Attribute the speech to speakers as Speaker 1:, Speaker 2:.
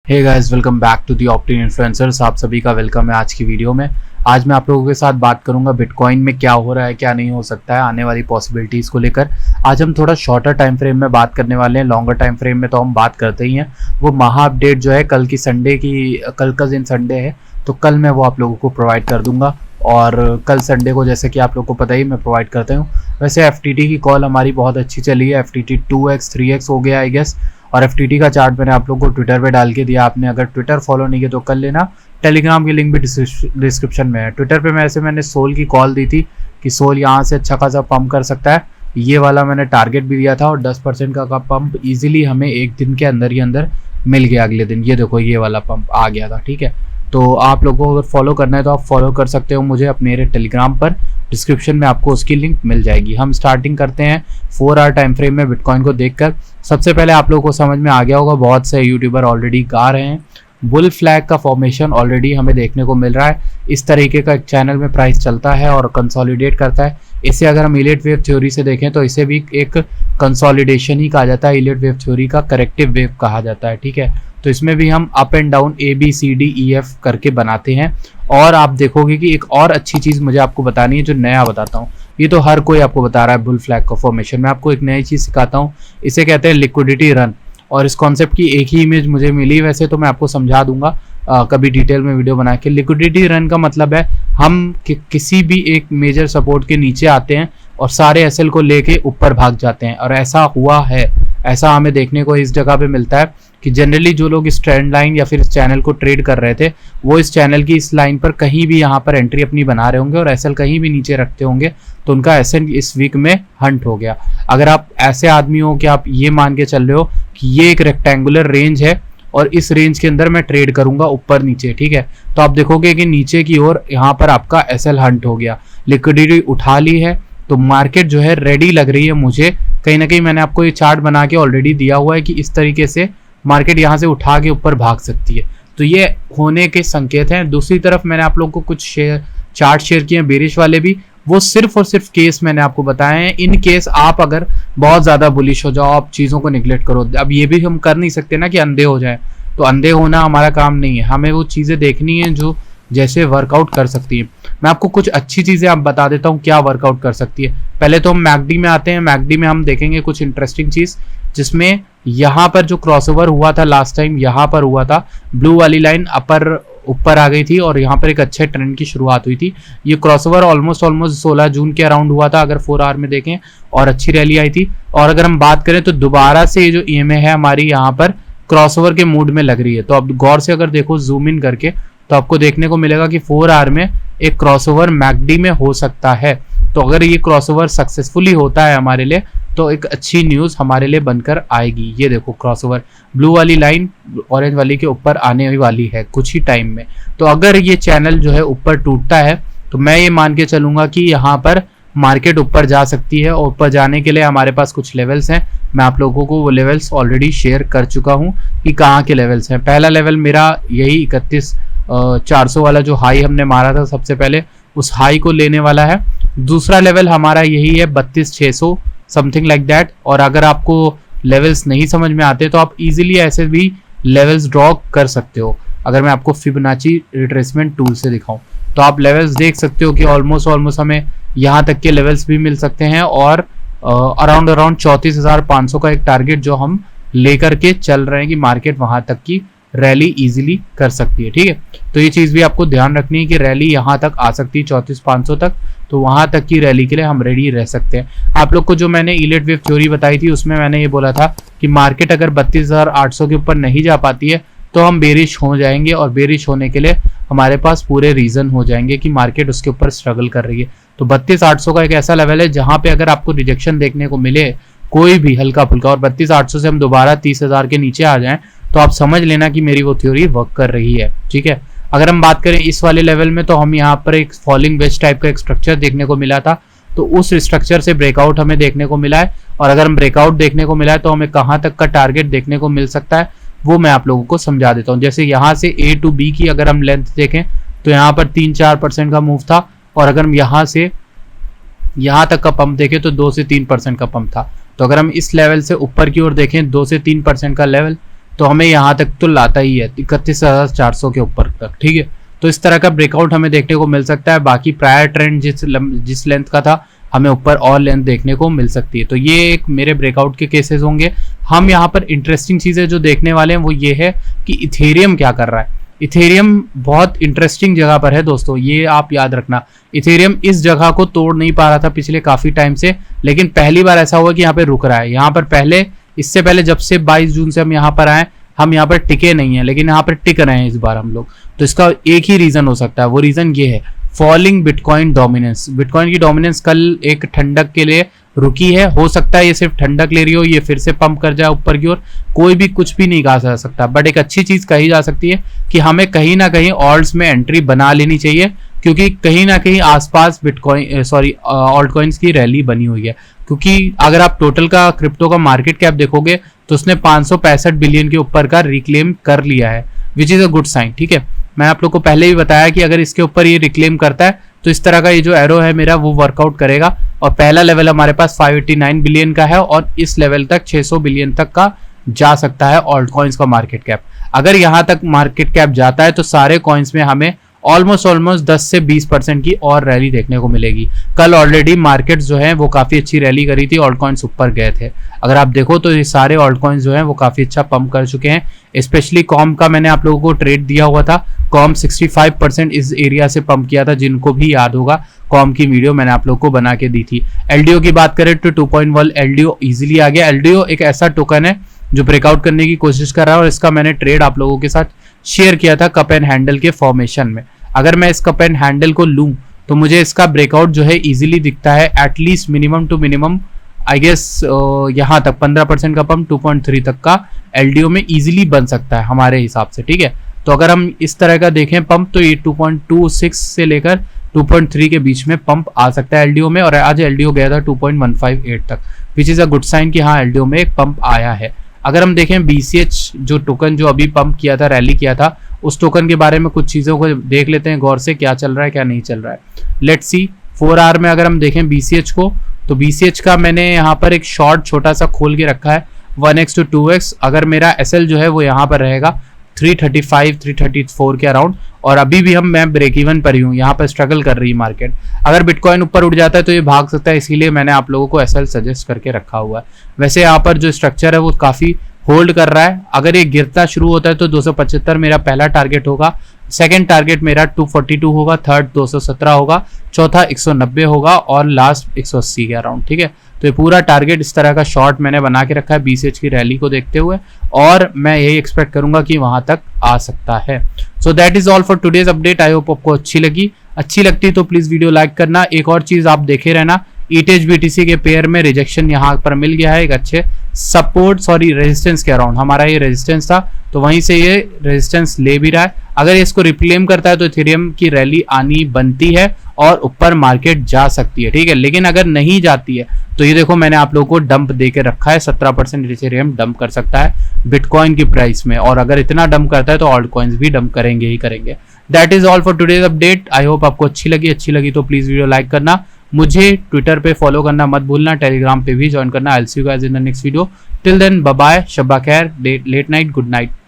Speaker 1: Hey guys, welcome back to the optin influencers. आप सभी का वेलकम है आज की वीडियो में। आज मैं आप लोगों के साथ बात करूंगा बिटकॉइन में क्या हो रहा है, क्या नहीं हो सकता है, आने वाली पॉसिबिलिटीज़ को लेकर। आज हम थोड़ा शॉर्टर टाइम फ्रेम में बात करने वाले हैं। लॉन्गर टाइम फ्रेम में तो हम बात करते ही हैं। वो महा अपडेट जो है कल का दिन संडे है, तो कल मैं वो आप लोगों को प्रोवाइड कर दूंगा। और कल संडे को जैसे कि आप लोग को पता ही मैं प्रोवाइड करता हूँ। वैसे एफटीटी की कॉल हमारी बहुत अच्छी चली है। एफटीटी 2x 3x हो गया आई गेस। और एफटीटी का चार्ट मैंने आप लोग को ट्विटर पे डाल के दिया। आपने अगर ट्विटर फॉलो नहीं किया तो कर लेना। टेलीग्राम की लिंक भी डिस्क्रिप्शन में है। ट्विटर पे मैंने सोल की कॉल दी थी कि सोल यहाँ से अच्छा खासा पंप कर सकता है। ये वाला मैंने टारगेट भी दिया था और 10% का पंप इजीली हमें एक दिन के अंदर ही अंदर मिल गया। अगले दिन ये देखो, ये वाला पंप आ गया था। ठीक है, तो आप लोगों को अगर फॉलो करना है तो आप फॉलो कर सकते हो मुझे अपने टेलीग्राम पर। डिस्क्रिप्शन में आपको उसकी लिंक मिल जाएगी। हम स्टार्टिंग करते हैं 4 आवर टाइम फ्रेम में बिटकॉइन को देखकर। सबसे पहले आप लोगों को समझ में आ गया होगा, बहुत से यूट्यूबर ऑलरेडी गा रहे हैं। बुल फ्लैग का फॉर्मेशन ऑलरेडी हमें देखने को मिल रहा है। इस तरीके का एक चैनल में प्राइस चलता है और कंसोलिडेट करता है। इसे अगर हम इलियट वेव थ्योरी से देखें तो इसे भी एक कंसोलिडेशन ही कहा जाता है। इलियट वेव थ्योरी का करेक्टिव वेव कहा जाता है। ठीक है, तो इसमें भी हम अप एंड डाउन ABCDEF करके बनाते हैं। और आप देखोगे कि एक और अच्छी चीज़ मुझे आपको बतानी है, जो नया बताता हूँ। ये तो हर कोई आपको बता रहा है बुल फ्लैग का फॉर्मेशन। मैं आपको एक नई चीज़ सिखाता हूँ। इसे कहते हैं लिक्विडिटी रन। और इस कॉन्सेप्ट की एक ही इमेज मुझे मिली, वैसे तो मैं आपको समझा दूंगा कभी डिटेल में वीडियो बना के। लिक्विडिटी रन का मतलब है हम किसी भी एक मेजर सपोर्ट के नीचे आते हैं और सारे एसएल को लेके ऊपर भाग जाते हैं। और ऐसा हुआ है, ऐसा हमें देखने को इस जगह पे मिलता है कि जनरली जो लोग इस ट्रेंड लाइन या फिर इस चैनल को ट्रेड कर रहे थे, वो इस चैनल की इस लाइन पर कहीं भी यहाँ पर एंट्री अपनी बना रहे होंगे और एसएल कहीं भी नीचे रखते होंगे, तो उनका एसएल इस वीक में हंट हो गया। अगर आप ऐसे आदमी हो कि आप ये मान के चल रहे हो कि ये एक रेक्टेंगुलर रेंज है और इस रेंज के अंदर मैं ट्रेड करूंगा ऊपर नीचे, ठीक है, तो आप देखोगे कि नीचे की ओर यहाँ पर आपका एसएल हंट हो गया। लिक्विडिटी उठा ली है, तो मार्केट जो है रेडी लग रही है मुझे। कहीं ना कहीं मैंने आपको ये चार्ट बना के ऑलरेडी दिया हुआ है कि इस तरीके से मार्केट यहाँ से उठा के ऊपर भाग सकती है। तो ये होने के संकेत हैं। दूसरी तरफ मैंने आप लोगों को कुछ चार्ट शेयर किए हैं बेरिश वाले भी। वो सिर्फ और सिर्फ केस मैंने आपको बताए हैं। इन केस आप अगर बहुत ज़्यादा बुलिश हो जाओ, आप चीज़ों को निगलेक्ट करो। अब ये भी हम कर नहीं सकते ना कि अंधे हो जाए, तो अंधे होना हमारा काम नहीं है। हमें वो चीज़ें देखनी है जो जैसे वर्कआउट कर सकती है। मैं आपको कुछ अच्छी चीज़ें आप बता देता हूँ क्या वर्कआउट कर सकती है। पहले तो हम मैकडी में आते हैं। मैकडी में हम देखेंगे कुछ इंटरेस्टिंग चीज़, जिसमें यहाँ पर जो क्रॉसओवर हुआ था लास्ट टाइम, यहाँ पर हुआ था। ब्लू वाली लाइन अपर ऊपर आ गई थी और यहाँ पर एक अच्छे ट्रेंड की शुरुआत हुई थी। ये क्रॉसओवर ऑलमोस्ट 16 जून के अराउंड हुआ था अगर 4 आवर में देखें, और अच्छी रैली आई थी। और अगर हम बात करें तो दोबारा से ये जो EMA है हमारी यहाँ पर क्रॉसओवर के मूड में लग रही है। तो अब गौर से अगर देखो जूम इन करके, तो आपको देखने को मिलेगा कि 4 आवर में एक क्रॉसओवर मैकडी में हो सकता है। तो अगर ये क्रॉसओवर सक्सेसफुली होता है हमारे लिए, तो एक अच्छी न्यूज़ हमारे लिए बनकर आएगी। ये देखो क्रॉसओवर, ब्लू वाली लाइन ऑरेंज वाली के ऊपर आने वाली है कुछ ही टाइम में। तो अगर ये चैनल जो है ऊपर टूटता है, तो मैं ये मान के चलूंगा कि यहाँ पर मार्केट ऊपर जा सकती है। और ऊपर जाने के लिए हमारे पास कुछ लेवल्स हैं। मैं आप लोगों को वो लेवल्स ऑलरेडी शेयर कर चुका हूँ कि कहाँ के लेवल्स हैं। पहला लेवल मेरा यही 31,400 वाला जो हाई हमने मारा था सबसे पहले, उस हाई को लेने वाला है। दूसरा लेवल हमारा यही है 32,600 समथिंग लाइक दैट। और अगर आपको लेवल्स नहीं समझ में आते तो आप इजीली ऐसे भी लेवल्स ड्रॉ कर सकते हो। अगर मैं आपको फिबोनाची रिट्रेसमेंट टूल से दिखाऊं तो आप लेवल्स देख सकते हो कि ऑलमोस्ट हमें यहाँ तक के लेवल्स भी मिल सकते हैं। और अराउंड 34,500 का एक टारगेट जो हम लेकर के चल रहे हैं कि मार्केट वहां तक की रैली इजीली कर सकती है। ठीक है, तो ये चीज़ भी आपको ध्यान रखनी है कि रैली यहाँ तक आ सकती है 34,500 तक। तो वहां तक की रैली के लिए हम रेडी रह सकते हैं। आप लोग को जो मैंने इलियट वेव थ्योरी बताई थी, उसमें मैंने ये बोला था कि मार्केट अगर 32,800 के ऊपर नहीं जा पाती है तो हम बेरिश हो जाएंगे। और बेरिश होने के लिए हमारे पास पूरे रीज़न हो जाएंगे कि मार्केट उसके ऊपर स्ट्रगल कर रही है। तो 32,800 का एक ऐसा लेवल है जहाँ पे अगर आपको रिजेक्शन देखने को मिले कोई भी हल्का फुल्का, और 32,800 से हम दोबारा 30,000 के नीचे आ जाएं, तो आप समझ लेना कि मेरी वो थ्योरी वर्क कर रही है। ठीक है, अगर हम बात करें इस वाले लेवल में, तो हम यहाँ पर एक फॉलिंग वेज टाइप का एक स्ट्रक्चर देखने को मिला था। तो उस स्ट्रक्चर से ब्रेकआउट हमें देखने को मिला है। और अगर हम ब्रेकआउट देखने को मिला है तो हमें कहाँ तक का टारगेट देखने को मिल सकता है, वो मैं आप लोगों को समझा देता हूँ। जैसे यहाँ से A to B की अगर हम लेंथ देखें तो यहाँ पर 3-4% का मूव था। और अगर हम यहाँ से यहाँ तक का पंप देखें तो 2 से 3% का पंप था। तो अगर हम इस लेवल से ऊपर की ओर देखें 2 से 3% का लेवल, तो हमें यहाँ तक तो लाता ही है 31,400 के ऊपर तक, ठीक है। तो इस तरह का ब्रेकआउट हमें देखने को मिल सकता है। बाकी प्रायर ट्रेंड जिस लेंथ का था, हमें ऊपर और लेंथ देखने को मिल सकती है। तो ये एक मेरे ब्रेकआउट के केसेस होंगे। हम यहाँ पर इंटरेस्टिंग चीज़ें जो देखने वाले हैं वो ये है कि इथेरियम क्या कर रहा है। इथेरियम बहुत इंटरेस्टिंग जगह पर है दोस्तों, ये आप याद रखना। इथेरियम इस जगह को तोड़ नहीं पा रहा था पिछले काफ़ी टाइम से, लेकिन पहली बार ऐसा हुआ कि यहाँ पे रुक रहा है। यहाँ पर इससे पहले जब से 22 जून से हम यहाँ पर आए, हम यहाँ पर टिके नहीं हैं, लेकिन यहाँ पर टिक रहे हैं इस बार हम लोग। तो इसका एक ही रीज़न हो सकता है, वो रीज़न ये है, फॉलिंग बिटकॉइन डोमिनेंस। बिटकॉइन की डोमिनेंस कल एक ठंडक के लिए रुकी है। हो सकता है ये सिर्फ ठंडक ले रही हो, ये फिर से पंप कर जाए ऊपर की ओर, कोई भी कुछ भी नहीं कहा जा सकता। बट एक अच्छी चीज़ कही जा सकती है कि हमें कहीं ना कहीं ऑल्ट्स में एंट्री बना लेनी चाहिए, क्योंकि कहीं ना कहीं आसपास ऑल्ट कॉइन्स की रैली बनी हुई है। क्योंकि अगर आप टोटल का क्रिप्टो का मार्केट कैप देखोगे तो उसने 565 बिलियन के ऊपर का रिक्लेम कर लिया है, which is a good sign, ठीक है। मैं आप लोग को पहले भी बताया कि अगर इसके ऊपर ये रिक्लेम करता है तो इस तरह का ये जो एरो है मेरा वो वर्कआउट करेगा, और पहला लेवल हमारे पास 589 बिलियन का है, और इस लेवल तक 600 बिलियन तक का जा सकता है ऑल्ट कॉइन्स का मार्केट कैप। अगर यहाँ तक मार्केट कैप जाता है तो सारे कॉइन्स में हमें ऑलमोस्ट 10 से 20% की और रैली देखने को मिलेगी। कल ऑलरेडी मार्केट जो है वो काफ़ी अच्छी रैली करी थी, ऑल्ट कॉइन्स ऊपर गए थे। अगर आप देखो तो ये सारे ऑल्ट कॉइन्स जो हैं वो काफ़ी अच्छा पंप कर चुके हैं। स्पेशली कॉम का मैंने आप लोगों को ट्रेड दिया हुआ था, कॉम 65% इस एरिया से पंप किया था, जिनको भी याद होगा कॉम की वीडियो मैंने आप लोगों को बना के दी थी। एलडीओ की बात करें तो 2.1 एलडीओ ईजिली आ गया। एलडीओ एक ऐसा टोकन है जो ब्रेकआउट करने की कोशिश कर रहा है, और इसका मैंने ट्रेड आप लोगों के साथ शेयर किया था कप एंड हैंडल के फॉर्मेशन में। अगर मैं इस कप एंड हैंडल को लूं तो मुझे इसका ब्रेकआउट जो है इजीली दिखता है, at least minimum to minimum I guess यहाँ तक 15% का पंप 2.3 तक का एलडीओ में इजीली बन सकता है हमारे हिसाब से, ठीक है। तो अगर हम इस तरह का देखें पंप, तो ये 2.26 से लेकर 2.3 के बीच में पंप आ सकता है एलडीओ में, और आज एलडीओ गया था 2.158 तक, which is a good sign कि हाँ एलडीओ में एक पंप आया है। अगर हम देखें बीसीएच जो टोकन जो अभी पंप किया था, रैली किया था, उस टोकन के बारे में कुछ चीज़ों को देख लेते हैं गौर से, क्या चल रहा है क्या नहीं चल रहा है। लेट्स सी 4 आवर में अगर हम देखें बीसीएच को, तो बीसीएच का मैंने यहाँ पर एक शॉर्ट छोटा सा खोल के रखा है 1x to 2x। अगर मेरा एसएल जो है वो यहाँ पर रहेगा 335 334 के अराउंड, और अभी भी मैं ब्रेक इवन पर ही हूँ, यहाँ पर स्ट्रगल कर रही है मार्केट। अगर बिटकॉइन ऊपर उठ जाता है तो ये भाग सकता है, इसीलिए मैंने आप लोगों को एसएल सजेस्ट करके रखा हुआ है। वैसे यहाँ पर जो स्ट्रक्चर है वो काफ़ी होल्ड कर रहा है। अगर ये गिरता शुरू होता है तो 275 मेरा पहला टारगेट होगा, सेकंड टारगेट मेरा 242 होगा, थर्ड 217 होगा, चौथा 190 होगा, और लास्ट 180 के अराउंड, ठीक है। तो ये पूरा टारगेट इस तरह का शॉर्ट मैंने बना के रखा है बीसीएच की रैली को देखते हुए, और मैं यही एक्सपेक्ट करूंगा कि वहां तक आ सकता है। So that is all for today's update. I hope आपको अच्छी लगती तो प्लीज वीडियो लाइक करना। एक और चीज आप देखे रहना, ईटीएच बीटीसी के पेयर में रिजेक्शन यहाँ पर मिल गया है एक अच्छे रेजिस्टेंस के अराउंड। हमारा ये रेजिस्टेंस था, तो वहीं से ये रेजिस्टेंस ले भी रहा है। अगर इसको रिप्लेम करता है तो इथेरियम की रैली आनी बनती है और ऊपर मार्केट जा सकती है, ठीक है। लेकिन अगर नहीं जाती है तो ये देखो मैंने आप लोगों को डंप दे के रखा है, 17% इथेरियम डंप कर सकता है बिटकॉइन की प्राइस में, और अगर इतना डंप करता है तो ऑल्ट कॉइन्स भी डंप करेंगे ही करेंगे। That is all for today's update. I hope आपको अच्छी लगी तो प्लीज वीडियो लाइक करना, मुझे ट्विटर पे फॉलो करना मत भूलना, टेलीग्राम पे भी ज्वाइन करना। I will see you guys in the next video. Till then bye bye, शब्बा खैर, लेट नाइट, गुड नाइट।